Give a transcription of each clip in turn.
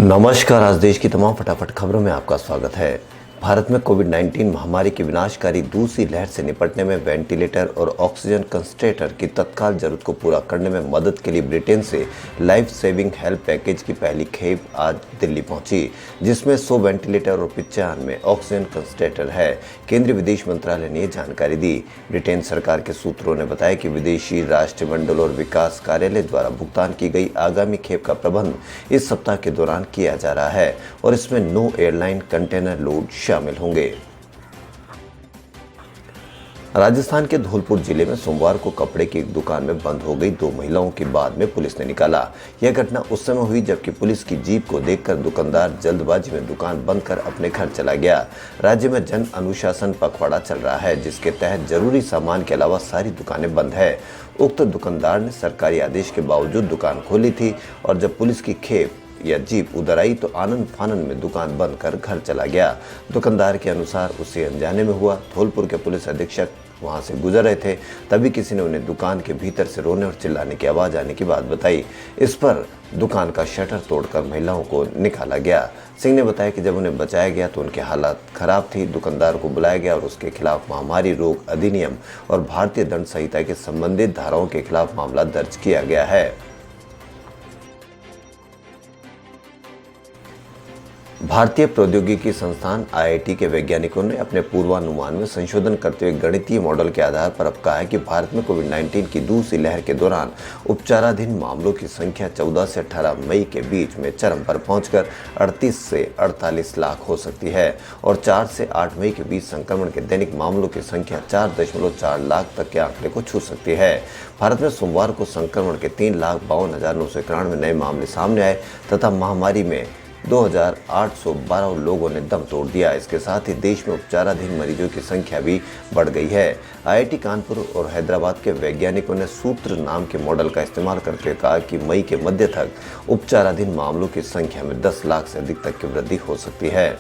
नमस्कार। आज देश की तमाम फटाफट खबरों में आपका स्वागत है। भारत में कोविड-19 महामारी की विनाशकारी दूसरी लहर से निपटने में वेंटिलेटर और ऑक्सीजन कंसंट्रेटर की तत्काल जरूरत को पूरा करने में मदद के लिए ब्रिटेन से लाइफ सेविंग हेल्प पैकेज की पहली खेप आज दिल्ली पहुंची, जिसमें 100 वेंटिलेटर और 95 ऑक्सीजन कंसंट्रेटर है। केंद्रीय विदेश मंत्रालय ने यह जानकारी दी। ब्रिटेन सरकार के सूत्रों ने बताया कि विदेशी राष्ट्रमंडल और विकास कार्यालय द्वारा भुगतान की गई आगामी खेप का प्रबंध इस सप्ताह के दौरान किया जा रहा है और इसमें नो एयरलाइन कंटेनर लोड शामिल होंगे। राजस्थान के धौलपुर जिले में सोमवार को कपड़े की एक दुकान में बंद हो गई 2 महिलाओं की बाद में पुलिस ने निकाला। यह घटना उस समय हुई जबकि पुलिस की जीप को देखकर दुकानदार जल्दबाजी में दुकान बंद कर अपने घर चला गया। राज्य में जन अनुशासन पखवाड़ा चल रहा है, जिसके तहत जरूरी सामान के अलावा सारी दुकानें बंद है। उक्त दुकानदार ने सरकारी आदेश के बावजूद दुकान खोली थी और जब पुलिस की खेप या जीप उधर आई तो आनंद फानन में दुकान बंद कर घर चला गया। दुकानदार के अनुसार उसे अनजाने में हुआ। धौलपुर के पुलिस अधीक्षक वहां से गुजर रहे थे, तभी किसी ने उन्हें दुकान के भीतर से रोने और चिल्लाने की आवाज आने की बात बताई। इस पर दुकान का शटर तोड़कर महिलाओं को निकाला गया। सिंह ने बताया कि जब उन्हें बचाया गया तो उनकी हालत खराब थी। दुकानदार को बुलाया गया और उसके खिलाफ महामारी रोग अधिनियम और भारतीय दंड संहिता के संबंधित धाराओं के खिलाफ मामला दर्ज किया गया है। भारतीय प्रौद्योगिकी संस्थान आईआईटी के वैज्ञानिकों ने अपने पूर्वानुमान में संशोधन करते हुए गणितीय मॉडल के आधार पर अब कहा है कि भारत में कोविड-19 की दूसरी लहर के दौरान उपचाराधीन मामलों की संख्या 14 से 18 मई के बीच में चरम पर पहुंचकर 38 से 48 लाख हो सकती है और 4 से 8 मई के बीच संक्रमण के दैनिक मामलों की संख्या 4.4 लाख तक के आंकड़े को छू सकती है। भारत में सोमवार को संक्रमण के 3,52,991 नए मामले सामने आए तथा महामारी में 2,812 लोगों ने दम तोड़ दिया। इसके साथ ही देश में उपचाराधीन मरीजों की संख्या भी बढ़ गई है। आईआईटी कानपुर और हैदराबाद के वैज्ञानिकों ने सूत्र नाम के मॉडल का इस्तेमाल करके कहा कि मई के मध्य तक उपचाराधीन मामलों की संख्या में 10 लाख से अधिक तक की वृद्धि हो सकती है।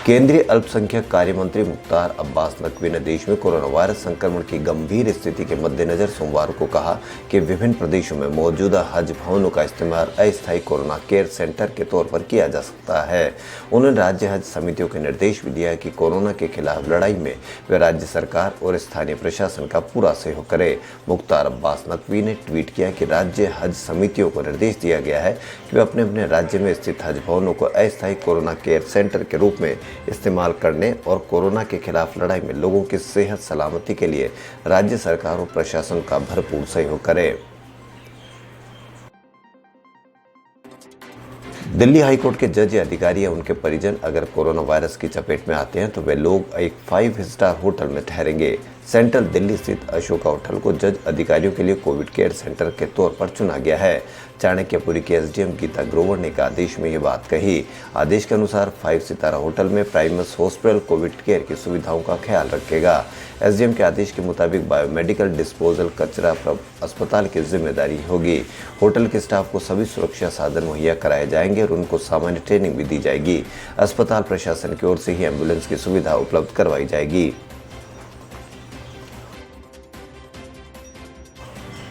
केंद्रीय अल्पसंख्यक कार्य मंत्री मुख्तार अब्बास नकवी ने देश में कोरोना वायरस संक्रमण की गंभीर स्थिति के मद्देनजर सोमवार को कहा कि विभिन्न प्रदेशों में मौजूदा हज भवनों का इस्तेमाल अस्थायी कोरोना केयर सेंटर के तौर पर किया जा सकता है। उन्होंने राज्य हज समितियों को निर्देश भी दिया कि कोरोना के खिलाफ लड़ाई में वे राज्य सरकार और स्थानीय प्रशासन का पूरा सहयोग करे। मुख्तार अब्बास नकवी ने ट्वीट किया कि राज्य हज समितियों को निर्देश दिया गया है कि वे अपने अपने राज्य में स्थित हज भवनों को अस्थायी कोरोना केयर सेंटर के रूप में इस्तेमाल करने और कोरोना के खिलाफ लड़ाई में लोगों की सेहत सलामती के लिए राज्य सरकार और प्रशासन का भरपूर सहयोग करें। दिल्ली हाईकोर्ट के जज या अधिकारी या उनके परिजन अगर कोरोना वायरस की चपेट में आते हैं तो वे लोग एक 5 स्टार होटल में ठहरेंगे। सेंट्रल दिल्ली स्थित अशोका होटल को जज अधिकारियों के लिए कोविड केयर सेंटर के तौर पर चुना गया है। चाणक्यपुरी के एसडीएम गीता ग्रोवर ने एक आदेश में ये बात कही। आदेश के अनुसार 5 सितारा होटल में प्राइमस हॉस्पिटल कोविड केयर की सुविधाओं का ख्याल रखेगा। एसडीएम के आदेश के मुताबिक बायोमेडिकल डिस्पोजल कचरा अस्पताल की जिम्मेदारी होगी। होटल के स्टाफ को सभी सुरक्षा साधन मुहैया कराए जाएंगे और उनको सामान्य ट्रेनिंग भी दी जाएगी। अस्पताल प्रशासन की ओर से ही एम्बुलेंस की सुविधा उपलब्ध करवाई जाएगी।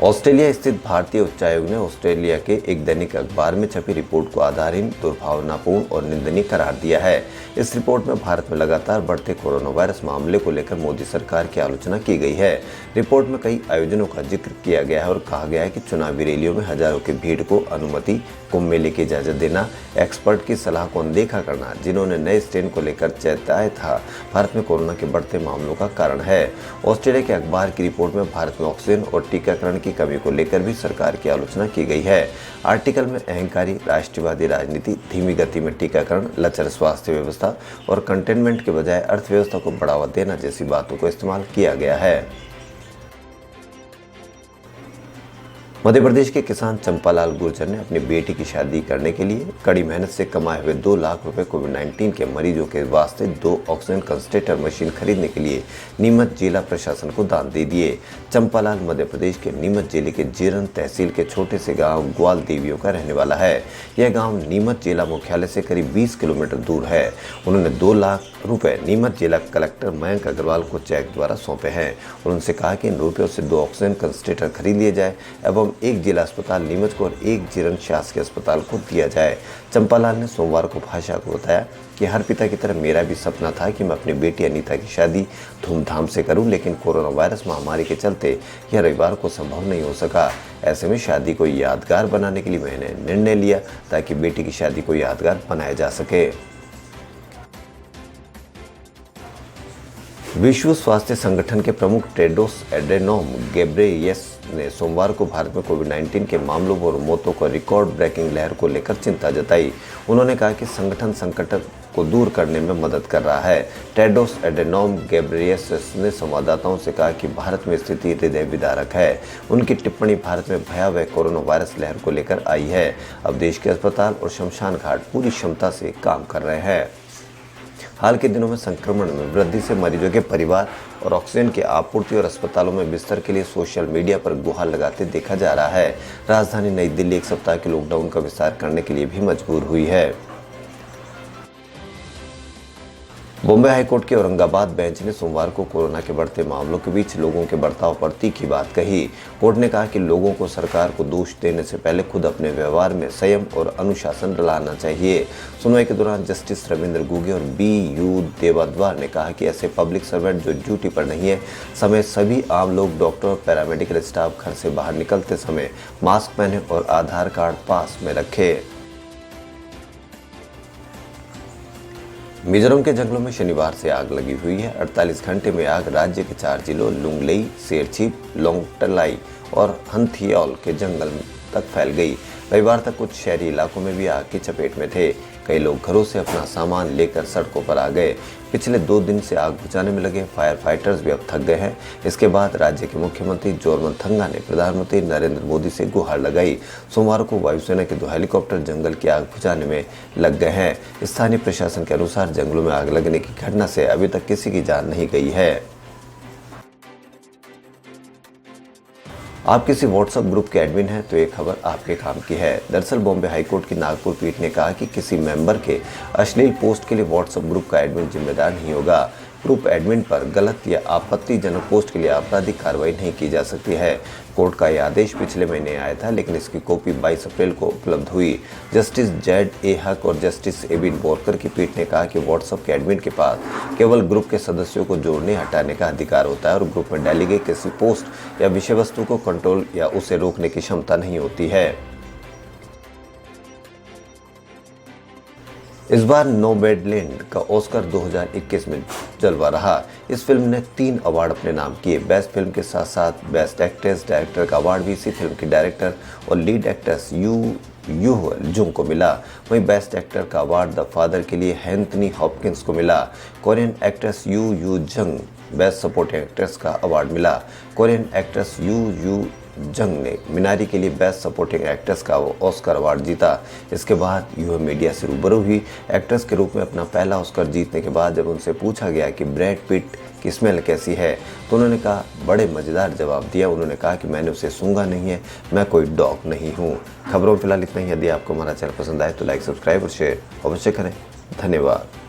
ऑस्ट्रेलिया स्थित भारतीय उच्चायोग ने ऑस्ट्रेलिया के एक दैनिक अखबार में छपी रिपोर्ट को आधारहीन, दुर्भावनापूर्ण और निंदनीय करार दिया है। इस रिपोर्ट में भारत में लगातार बढ़ते कोरोना वायरस मामले को लेकर मोदी सरकार की आलोचना की गई है। रिपोर्ट में कई आयोजनों का जिक्र किया गया है और कहा गया है कि चुनावी रैलियों में हजारों की भीड़ को अनुमति, कुंभ मेले की इजाजत देना, एक्सपर्ट की सलाह को अनदेखा करना, जिन्होंने नए स्ट्रेन को लेकर चेताया था, भारत में कोरोना के बढ़ते मामलों का कारण है। ऑस्ट्रेलिया के अखबार की रिपोर्ट में भारत में ऑक्सीजन और टीकाकरण की कमी को लेकर भी सरकार की आलोचना की गई है। आर्टिकल में अहंकारी राष्ट्रवादी राजनीति, धीमी गति में टीकाकरण, लचर स्वास्थ्य व्यवस्था और कंटेनमेंट के बजाय अर्थव्यवस्था को बढ़ावा देना जैसी बातों को इस्तेमाल किया गया है। मध्य प्रदेश के किसान चंपालाल गुर्जर ने अपनी बेटी की शादी करने के लिए कड़ी मेहनत से कमाए हुए 2 लाख रुपए कोविड-19 के मरीजों के वास्ते 2 ऑक्सीजन कंसंट्रेटर मशीन खरीदने के लिए नीमच जिला प्रशासन को दान दे दिए। चंपालाल मध्य प्रदेश के नीमच जिले के जीरन तहसील के छोटे से गांव ग्वाल देवियों का रहने वाला है। यह गांव नीमच जिला मुख्यालय से करीब 20 किलोमीटर दूर है। उन्होंने 2 लाख रुपए नीमच जिला कलेक्टर मयंक अग्रवाल को चेक द्वारा सौंपे हैं और उनसे कहा कि इन रुपयों से 2 ऑक्सीजन कंसंट्रेटर खरीद लिए जाए एवं एक जिला अस्पताल नीमच को और एक जीरण शासकीय अस्पताल को दिया जाए। चंपालाल ने सोमवार को भाषा को बताया कि हर पिता की तरह मेरा भी सपना था कि मैं अपनी बेटी अनीता की शादी धूमधाम से करूं, लेकिन कोरोना वायरस महामारी के चलते यह रविवार को संभव नहीं हो सका। ऐसे में शादी को यादगार बनाने के लिए मैंने निर्णय लिया ताकि बेटी की शादी को यादगार बनाया जा सके। विश्व स्वास्थ्य संगठन के प्रमुख टेड्रोस एड्रेनोम गेब्रेयेसस ने सोमवार को भारत में कोविड-19 के मामलों और मौतों को रिकॉर्ड ब्रेकिंग लहर को लेकर चिंता जताई। उन्होंने कहा कि संगठन संकट को दूर करने में मदद कर रहा है। टेड्रोस एड्रेनोम गेब्रेयेसस ने संवाददाताओं से कहा कि भारत में स्थिति हृदय विदारक है। उनकी टिप्पणी भारत में भयावह कोरोना वायरस लहर को लेकर आई है। अब देश के अस्पताल और शमशान घाट पूरी क्षमता से काम कर रहे हैं। हाल के दिनों में संक्रमण में वृद्धि से मरीजों के परिवार और ऑक्सीजन की आपूर्ति और अस्पतालों में बिस्तर के लिए सोशल मीडिया पर गुहार लगाते देखा जा रहा है। राजधानी नई दिल्ली 1 सप्ताह के लॉकडाउन का विस्तार करने के लिए भी मजबूर हुई है। बॉम्बे हाईकोर्ट के औरंगाबाद बेंच ने सोमवार को कोरोना के बढ़ते मामलों के बीच लोगों के बर्ताव पर तीखी बात कही। कोर्ट ने कहा कि लोगों को सरकार को दोष देने से पहले खुद अपने व्यवहार में संयम और अनुशासन लाना चाहिए। सुनवाई के दौरान जस्टिस रविंद्र गुगे और बी.यू. देवाद्वार ने कहा कि ऐसे पब्लिक सर्वेंट जो ड्यूटी पर नहीं है समेत सभी आम लोग, डॉक्टर और पैरामेडिकल स्टाफ घर से बाहर निकलते समय मास्क पहने और आधार कार्ड पास में रखे। मिजोरम के जंगलों में शनिवार से आग लगी हुई है। 48 घंटे में आग राज्य के 4 जिलों लुंगलेई, सेरछीप, लोंगटलाई और हंथियोल के जंगल तक फैल गई। रविवार तक कुछ शहरी इलाकों में भी आग की चपेट में थे। कई लोग घरों से अपना सामान लेकर सड़कों पर आ गए। पिछले 2 दिन से आग बुझाने में लगे फायर फाइटर्स भी अब थक गए हैं। इसके बाद राज्य के मुख्यमंत्री जोरमथंगा ने प्रधानमंत्री नरेंद्र मोदी से गुहार लगाई। सोमवार को वायुसेना के 2 हेलीकॉप्टर जंगल की आग बुझाने में लग गए हैं। स्थानीय प्रशासन के अनुसार जंगलों में आग लगने की घटना से अभी तक किसी की जान नहीं गई है। आप किसी व्हाट्सएप ग्रुप के एडमिन हैं तो ये खबर आपके काम की है। दरअसल बॉम्बे हाईकोर्ट की नागपुर पीठ ने कहा कि किसी मेंबर के अश्लील पोस्ट के लिए व्हाट्सएप ग्रुप का एडमिन जिम्मेदार नहीं होगा। ग्रुप एडमिन पर गलत या आपत्तिजनक पोस्ट के लिए आपराधिक कार्रवाई नहीं की जा सकती है। कोर्ट का यह आदेश पिछले महीने आया था, लेकिन इसकी कॉपी 22 अप्रैल को उपलब्ध हुई। जस्टिस जेड.ए. हक और जस्टिस एबिन बोरकर की पीठ ने कहा कि व्हाट्सएप के एडमिन के पास केवल ग्रुप के सदस्यों को जोड़ने हटाने का अधिकार होता है और ग्रुप में डाली गई किसी पोस्ट या विषय वस्तु को कंट्रोल या उसे रोकने की क्षमता नहीं होती है। इस बार नोमैडलैंड का ऑस्कर 2021 में जलवा रहा। इस फिल्म ने 3 अवार्ड अपने नाम किए। बेस्ट फिल्म के साथ साथ बेस्ट एक्ट्रेस, डायरेक्टर का अवार्ड भी इसी फिल्म की डायरेक्टर और लीड एक्ट्रेस यूह जुंग को मिला। वहीं बेस्ट एक्टर का अवार्ड द फादर के लिए एंथनी हॉपकिंस को मिला। कोरियन एक्ट्रेस यू जंग बेस्ट सपोर्टिंग एक्ट्रेस का अवार्ड मिला। कोरियन एक्ट्रेस यू जंग ने मिनारी के लिए बेस्ट सपोर्टिंग एक्ट्रेस का ऑस्कर अवार्ड जीता। इसके बाद यूह मीडिया से रूबरू हुई। एक्ट्रेस के रूप में अपना पहला ऑस्कर जीतने के बाद जब उनसे पूछा गया कि ब्रैड पिट की स्मेल कैसी है तो उन्होंने कहा बड़े मज़ेदार जवाब दिया। उन्होंने कहा कि मैंने उसे सूंघा नहीं है, मैं कोई डॉग नहीं हूँ। खबरों में फिलहाल इतना ही। यदि आपको हमारा चैनल पसंद आए तो लाइक, सब्सक्राइब और शेयर अवश्य करें। धन्यवाद।